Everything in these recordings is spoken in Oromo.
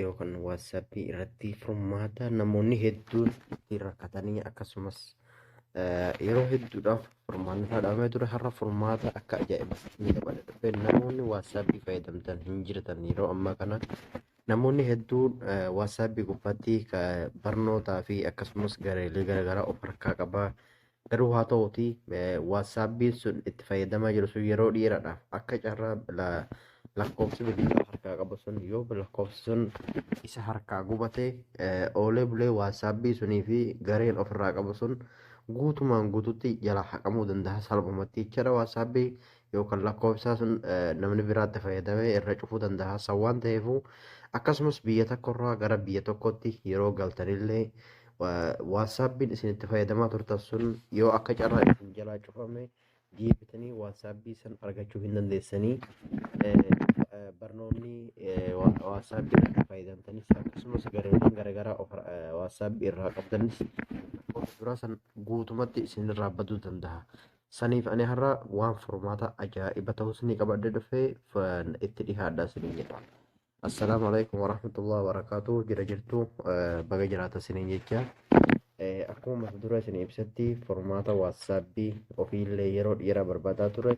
yookaan waatsaappii irratti furmaata namoonni hedduun itti rakkatanii akkasumas yeroo hedduudhaaf furmaanni dhaabamee ture har'a furmaata akka ajaa'ibaatti dabale dhufe namoonni waatsaappii fayyadamtan hin jirtan yeroo ammaa kana namoonni hedduun waatsaappii gubbaatti barnootaa fi akkasumas gareelee garaagaraa of harkaa qabaa. Garuu haa ta'uutii waatsaappiin sun itti fayyadamaa jiru sun yeroo dheeraadhaaf akka carraa lakkoofsi bilbilaa harkaa qabu sun yoo lakkoofsi sun isa harkaa gubate oolee bulee waatsaappii sunii fi gareen ofirraa qabu sun guutumaan guututti jala haqamuu danda'a salphumatti jechuudha. Waatsaappii yookaan lakkoofsaa sun namni biraatti fayyadamee irra cufuu danda'a waan ta'eefuu akkasumas biyya tokkorraa gara biyya tokkotti yeroo galtanillee waatsaappiin isinitti fayyadamaa turtan sun yoo akka carraa isin jalaa cufame deebitanii waatsaappii san argachuu hin dandeessanii barnoonni waatsaappii irratti fayyadamtanis akkasumas gareewwan garaagaraa waatsaappii irraa qabdanis dura san guutumatti isinirraa baduu danda'a. Saniif ani har'a waan furmaata ajaa'iba ta'us ni qabadde dhufee itti dhihaadhaa isiniin jedha. Assalaamu alaikum warahmatullahi wabarakatuh. Jira jirtu baga jiraata isiniin jecha. Akkuma mata dura isin ibsatti furmaata waatsaappii ofiillee yeroo dheeraa barbaadaa ture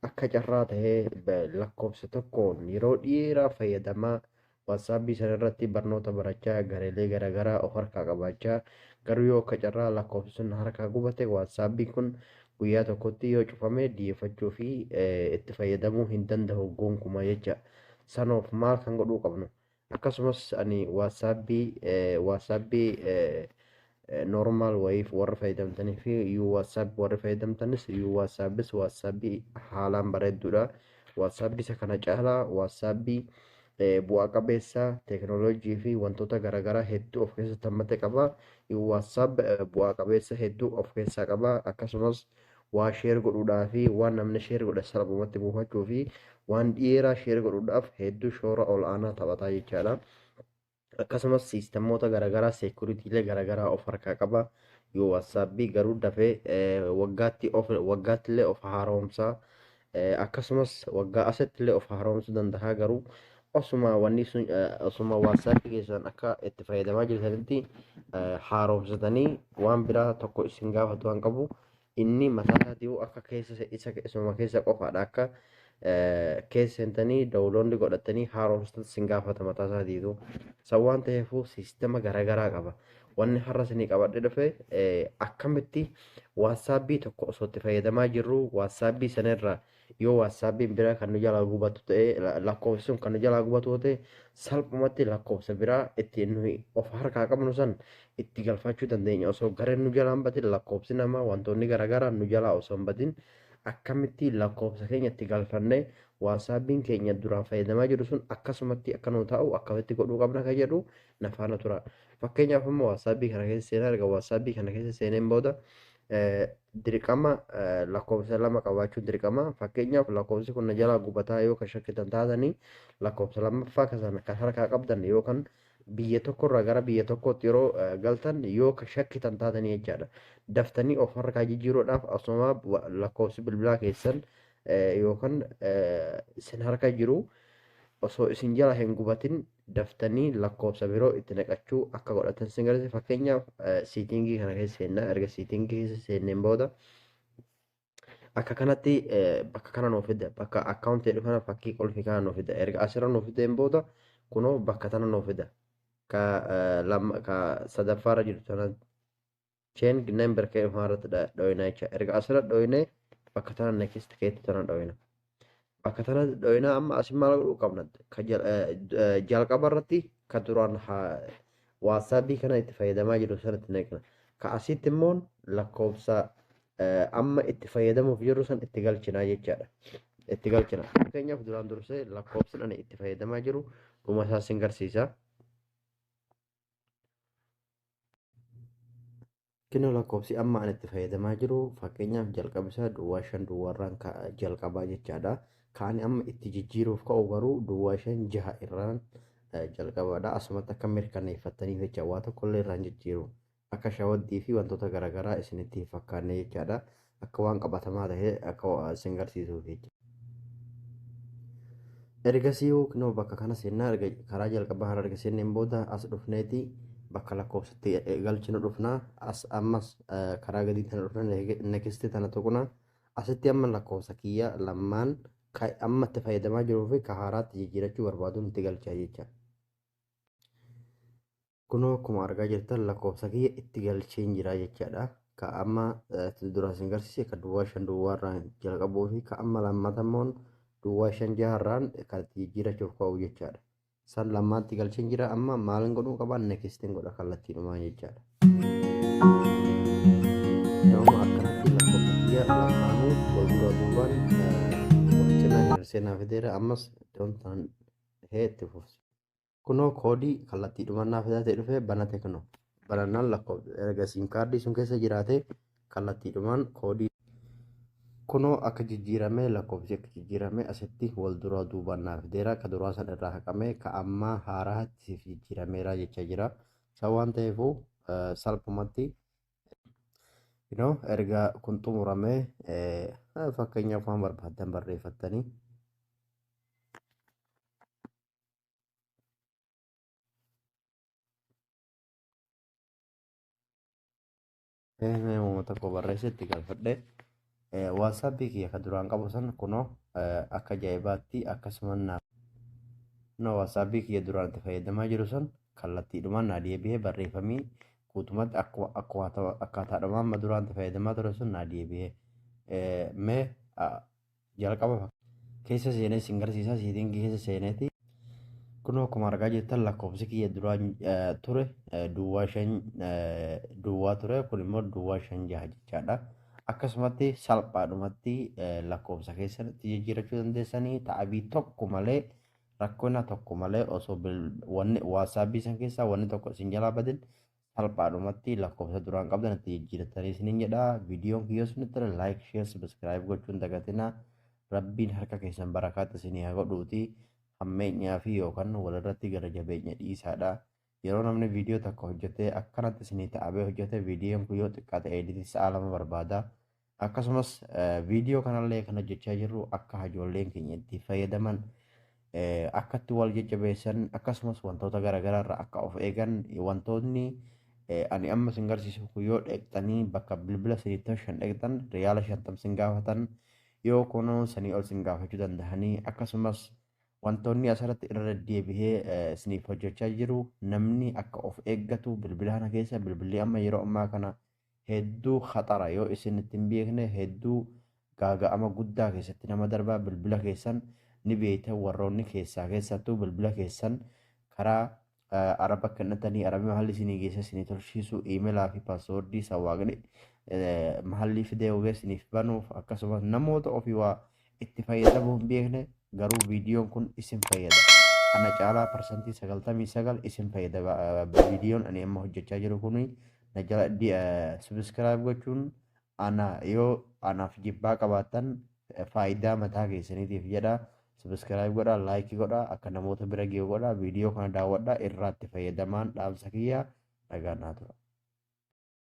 akka carraa tahee lakkoofsa tokkoon yeroo dheeraa fayyadamaa waatsaappii sana irratti barnoota barachaa gareelee garaagaraa of harkaa qabaachaa garuu yoo akka carraa lakkoofsi sun harkaa gubate waatsaappiin kun guyyaa tokkotti yoo cufame dhiyeeffachuu fi itti fayyadamuu hin danda'u gonkumaa jecha. Sanoof maal kan godhuu qabnu akkasumas ani waatsaappii normaal wayiif warra fayyadamtanii fi waatsaappii warra fayyadamtanis waatsaappii haalaan bareedduudha. Waatsaappii isa kana caalaa waatsaappii bu'aa qabeessa teekinooloojii fi wantoota garaagaraa hedduu of keessatti hammate qaba. Waatsaap bu'aa qabeessa hedduu of keessaa qaba akkasumas waa sheer godhuudhaa fi waan namni sheer godhe salphumatti buufachuu fi waan dheeraa sheer godhuudhaaf hedduu shoora ol'aanaa taphataa jechaadha. Akkasumas siistemoota garaagaraa seekuriitiilee garaagaraa of harkaa qaba. Yoo waatsaappii garuu dafee waggaattillee of haaromsaa akkasumas waggaa asattillee of haaromsuu danda'a garuu osuma wanni sun osuma waatsaappii keessan akka itti fayyadamaa jirtanitti haaromsatanii waan biraa tokko isin gaafatu waan qabu inni mataa isaatii akka isuma keessa qofaadha akka keessa seentanii daawunloodii godhatanii haaromsatan isin gaafata mataa isaatiitu. San waan ta'eefuu siistema garaagaraa qaba. Wanni har'a isinii qabadhe dhufe akkamitti waatsaappii tokko osoo itti fayyadamaa jirru waatsaappii sanarra yoo waatsaappiin biraa kan nu jalaa gubatu ta'e lakkoofsi sun kan nu jalaa gubatu ta'e salphumatti lakkoofsa biraa ittiin nuyi of harkaa qabnu san itti galfachuu dandeenya osoo gareen nu jalaa hin batin lakkoofsi namaa wantoonni garaagaraa nu jalaa osoo hin batin akkamitti lakkoofsa keenya itti galfannee waatsaappiin keenya duraan fayyadamaa jiru sun akkasumatti akka nu ta'u akkamitti godhuu qabna kan jedhu na faana tura. Fakkeenyaaf immoo waatsaappii kana keessa seenaa erga waatsaappii kana keessa seeneen booda dirqama lakkoofsa lama qabaachuun dirqama. Fakkeenyaaf lakkoofsi kun na jalaa gubataa yoo kan shakkitan taatanii lakkoofsa lammaffaa kan harkaa qabdan yookaan biyya tokkorraa gara biyya tokkootti yeroo galtan yoo kan shakkitan taatanii jechaadha. Daftanii of harkaa jijjiiruudhaaf asuma lakkoofsi bilbilaa keessan yookaan isin harka jiru osoo isin jala hin gubatin daftanii lakkoofsa biroo itti naqachuu akka godhatan isin gargaara. Fakkeenyaaf siitingii kana keessa seennaa erga siitingii keessa seenneen booda akka kanatti bakka kana nuuf fida bakka akkaawuntii dhufana fakkii qolfii kana nuuf fida erga asirra nuuf fideen booda kunoo bakka tana nuuf fida ka sadaffaarra jiru tana cheen ginnaan barkee irratti dhoyinaa jecha erga asirra dhoyinee bakka tana next keetti tana dhoyina. Bakka tana dhoyinaa amma asin maal godhuu qabna jalqaba irratti ka duraan waatsaappii kana itti fayyadamaa jiru sanatti naqna. Ka asitti immoo lakkoofsa amma itti fayyadamuuf jiru san itti galchinaa jechaadha. Itti galchina. Fakkeenyaaf duraan dursee lakkoofsi ani itti fayyadamaa jiru dhuma isaa sin garsiisa. Kino lakkoofsi amma ani itti fayyadamaa jiru fakkeenyaaf jalqaba isaa duwwaa 5 duwwaarraan jalqabaa jechaadha. Kaani amma itti jijjiiruuf ka'u garuu duwwaa 5 6 irraan jalqabaadha. Asumatti akka mirkaneeffattaniif jecha waa tokkollee irraan jijjiiru akka shawaddii fi wantoota garaagaraa isinitti fakkaanne jechaadha. Akka waan qabatamaa ta'e akka isin garsiisuuf jecha. Ergasii kunoo bakka kana seennaa karaa jalqabaa kana erga seenneen booda as dhufneeti bakka lakkoofsatti galchinu dhufnaa as ammas karaa gadii tana dhufna nekisti tana tuqnaa asitti amma lakkoofsa kiyya lamaan amma itti fayyadamaa jiruu fi ka haaraatti jijjiirachuu barbaaduun itti galchaa jecha. Kunoo akkuma argaa jirtan lakkoofsa kiyya itti galcheen jira jechaadha. Ka amma dura isin garsiise ka duwwaa 5 duwwaarraan jalqabuu fi ka amma lammata immoo duwwaa 5 6rraan kan itti jijjiirachuuf ka'u jechaadha. San lamaatti galcheen jira amma maalin godhuu qabaa nekistiin godha kallattiidhumaa jechaadha. Nama akkanatti lakkoofsa kiyya lamaanuu wal dura duubaan wal cinaa darsee naaf fideera ammas doontaan itti fufsi. Kunoo koodii kallattiidhumaan naaf ta'e dhufe banate kunoo banannaan lakkoofsa erga siim kaardii sun keessa jiraate kallattiidhumaan koodii kunoo akka jijjiiramee lakkoofsi akka jijjiiramee asitti wal duraa duubaan naaf fideera ka duraa san irraa haqamee ka ammaa haaraatti siif jijjiirameera jecha jira. Isa waan ta'eefuu salphumatti erga kun xumuramee fakkeenyaaf waan barbaadan barreeffattanii uummata koo barreessetti galfadhe waatsaappii kiyya ka duraan qabu san kunoo akka ajaa'ibaatti akkasumas waatsaappii kiyya duraan itti fayyadamaa jiru san kallattiidhumaan naa deebi'ee barreeffamii guutumatti akkaataadhumaan amma duraan itti fayyadamaa ture sun naa deebi'ee mee jalqaba keessa seenee sin garsiisaa siitiin keessa seeneeti. Kunoo akkuma argaa jirtan lakkoofsi kiyya duraan ture duwwaa 5 duwwaa ture kun immoo duwwaa 5 6 jechaadha. Akkasumatti salphaadhumatti lakkoofsa keessatti jijjiirachuu dandeessanii ta'abii tokko malee rakkina tokko malee osoo wanni waatsaappii san keessaa wanni tokko isin jalaa badin salphaadhumatti lakkoofsa duraan qabdan itti jijjiiratanii isiniin jedha. Viidiyoon kiyyoo sunitti laayik sheer sabiskiraayib gochuun dagatina. Rabbiin harka keessan barakaatti isinii haa godhuuti. Ammeenyaa fi yookaan walirratti gara jabeenya dhiisaadha. Yeroo namni viidiyoo tokko hojjetee akkanatti isinii ta'abee hojjete viidiyoon kun yoo xiqqaate editii sa'a 2 barbaada. Akkasumas viidiyoo kanallee kan hojjechaa jirru akka ijoolleen keenya itti fayyadaman akkatti wal jajjabeessan akkasumas wantoota garaagaraa irraa akka of eegan wantoonni ani amma sin garsiisu kun yoo dheeqxanii bakka bilbila 5 dheeqxan riyaala 50 sin gaafatan yoo kunoo sanii ol sin gaafachuu danda'anii akkasumas wantoonni asirratti irra deebi'ee isiniif hojjechaa jiru namni akka of eeggatu bilbila kana keessa bilbilli amma yeroo ammaa kana hedduu khaxara yoo isin ittiin beekne hedduu gaaga'ama guddaa keessatti nama darbaa bilbila keessan ni beektan warroonni keessattuu bilbila keessan karaa araba kennatanii arabii mahalli isinii geessa isinii tolchiisu iimeelaa fi paaswoordii sawaaqni mahallii fidee ogeessa isiniif banuuf akkasumas namoota ofii waa itti fayyadamuu hin beekne garuu viidiyoon kun isin fayyada. Ana caalaa parsantii 99 isin fayyada viidiyoon ani amma hojjechaa jiru kun na jala sabiskiraayib gochuun ana yoo anaaf jibbaa qabaattan faayidaa mataa keessaniitiif jedha. Sabiskiraayib godhaa laayikii godhaa akka namoota bira ga'u godhaa viidiyoo kana daawwadhaa irraa itti fayyadamaan dhaamsa kiyya nagaan haa tura.